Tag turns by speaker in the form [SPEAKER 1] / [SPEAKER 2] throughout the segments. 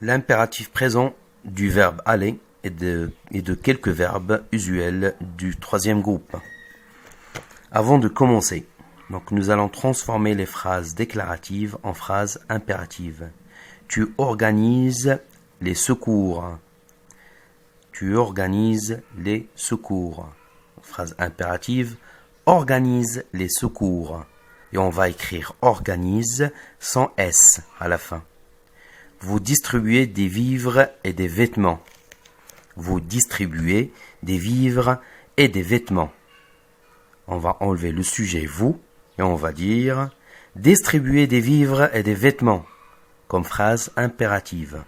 [SPEAKER 1] l'impératif présent du verbe aller et de quelques verbes usuels du troisième groupe. Avant de commencer, donc nous allons transformer les phrases déclaratives en phrases impératives. Tu organises les secours. Tu organises les secours. Phrase impérative, organise les secours. Et on va écrire organise sans S à la fin. Vous distribuez des vivres et des vêtements. Vous distribuez des vivres et des vêtements. On va enlever le sujet vous et on va dire distribuer des vivres et des vêtements comme phrase impérative.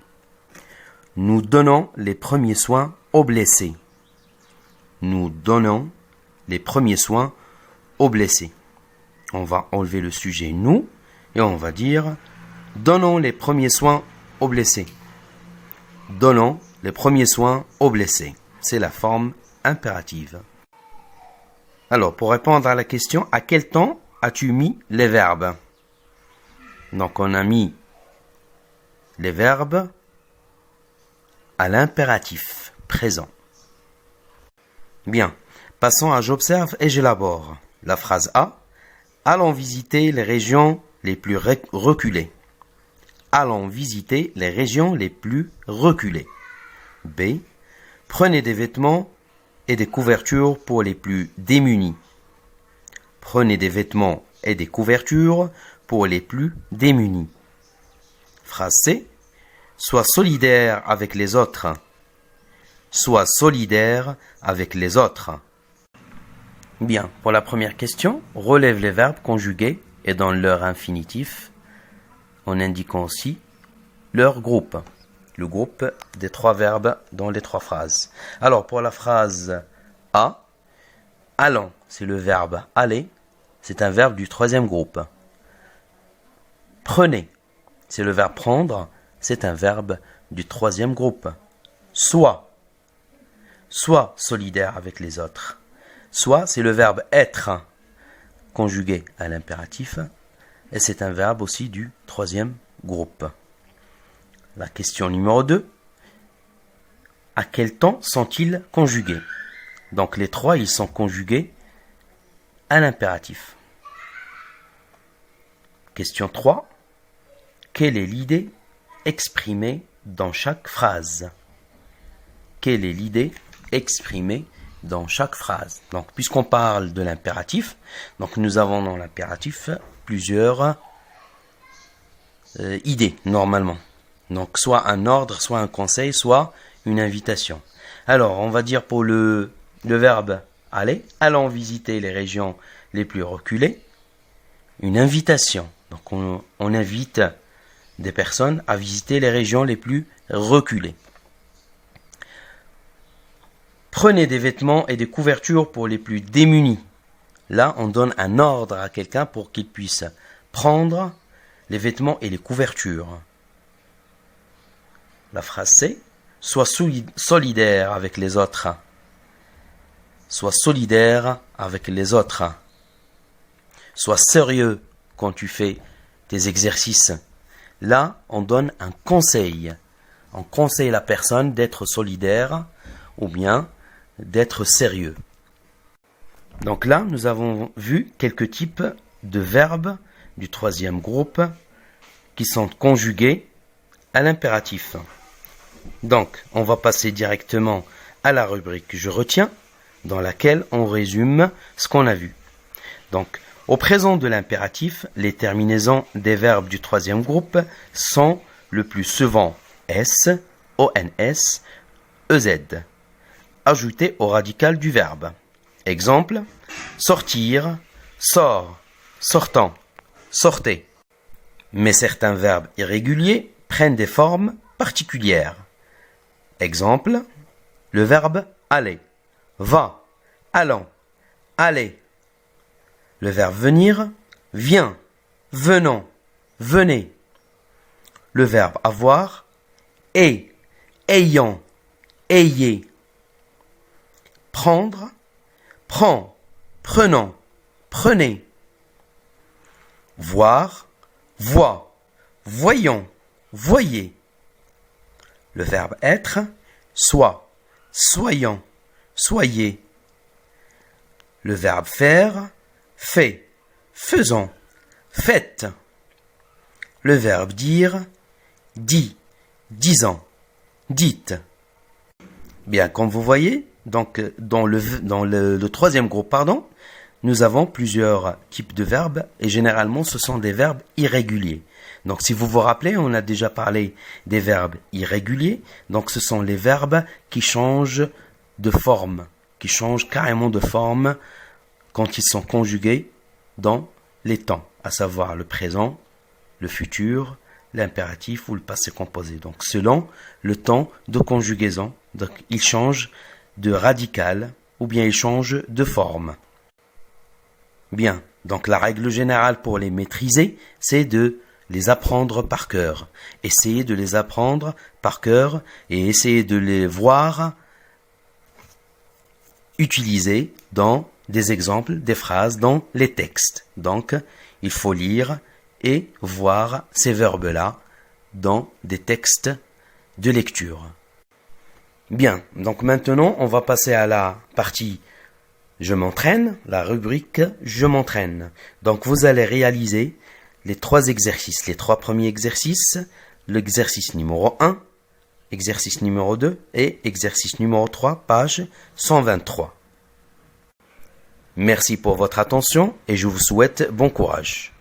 [SPEAKER 1] Nous donnons les premiers soins aux blessés. Nous donnons les premiers soins aux blessés. On va enlever le sujet nous et on va dire donnons les premiers soins aux blessés. Donnons les premiers soins aux blessés. C'est la forme impérative. Alors, pour répondre à la question, à quel temps as-tu mis les verbes? Donc, on a mis les verbes à l'impératif présent. Bien, passons à j'observe et j'élabore. La phrase A. Allons visiter les régions les plus reculées. Allons visiter les régions les plus reculées. B. Prenez des vêtements et des couvertures pour les plus démunis. Prenez des vêtements et des couvertures pour les plus démunis. Phrase C. Sois solidaire avec les autres. Sois solidaire avec les autres. Bien, pour la première question, relève les verbes conjugués et dans leur infinitif en indiquant aussi leur groupe. Le groupe des trois verbes dans les trois phrases. Alors, pour la phrase A, allons, c'est le verbe aller, c'est un verbe du troisième groupe. Prenez, c'est le verbe prendre, c'est un verbe du troisième groupe. Sois solidaire avec les autres. Sois, c'est le verbe être, conjugué à l'impératif, et c'est un verbe aussi du troisième groupe. La question numéro 2. À quel temps sont-ils conjugués? Donc les trois, ils sont conjugués à l'impératif. Question 3. Quelle est l'idée exprimée dans chaque phrase? Quelle est l'idée exprimée dans chaque phrase? Donc puisqu'on parle de l'impératif, donc nous avons dans l'impératif plusieurs idées normalement. Donc, soit un ordre, soit un conseil, soit une invitation. Alors, on va dire pour le verbe aller, allons visiter les régions les plus reculées, une invitation. Donc, on invite des personnes à visiter les régions les plus reculées. Prenez des vêtements et des couvertures pour les plus démunis. Là, on donne un ordre à quelqu'un pour qu'il puisse prendre les vêtements et les couvertures. La phrase C. Sois solidaire avec les autres. Sois solidaire avec les autres. Sois sérieux quand tu fais tes exercices. Là, on donne un conseil. On conseille la personne d'être solidaire ou bien d'être sérieux. Donc là, nous avons vu quelques types de verbes du troisième groupe qui sont conjugués à l'impératif. Donc, on va passer directement à la rubrique Je retiens, dans laquelle on résume ce qu'on a vu. Donc, au présent de l'impératif, les terminaisons des verbes du troisième groupe sont le plus souvent S, ONS, EZ, ajoutés au radical du verbe. Exemple, sortir, sort, sortant, sortez. Mais certains verbes irréguliers prennent des formes particulières. Exemple, le verbe aller, va, allons, allez. Le verbe venir, viens, venons, venez. Le verbe avoir, est, ayant, ayez. Prendre, prends, prenons, prenez. Voir, vois, voyons, voyez. le verbe être, soit, soyant, soyez. Le verbe faire, fait, faisant, faites. Le verbe dire, dit, disant, dites. Bien, comme vous voyez, donc dans le troisième groupe, nous avons plusieurs types de verbes et généralement ce sont des verbes irréguliers. Donc si vous vous rappelez, on a déjà parlé des verbes irréguliers. Donc ce sont les verbes qui changent de forme, qui changent carrément de forme quand ils sont conjugués dans les temps, à savoir le présent, le futur, l'impératif ou le passé composé. Donc selon le temps de conjugaison, donc ils changent de radical ou bien ils changent de forme. Bien, donc la règle générale pour les maîtriser, c'est de les apprendre par cœur. Essayez de les apprendre par cœur et essayez de les voir utilisés dans des exemples, des phrases, dans les textes. Donc, il faut lire et voir ces verbes-là dans des textes de lecture. Bien, donc maintenant, on va passer à la partie Je m'entraîne, la rubrique Je m'entraîne. Donc vous allez réaliser les trois exercices, les trois premiers exercices, l'exercice numéro 1, exercice numéro 2 et exercice numéro 3, page 123. Merci pour votre attention et je vous souhaite bon courage.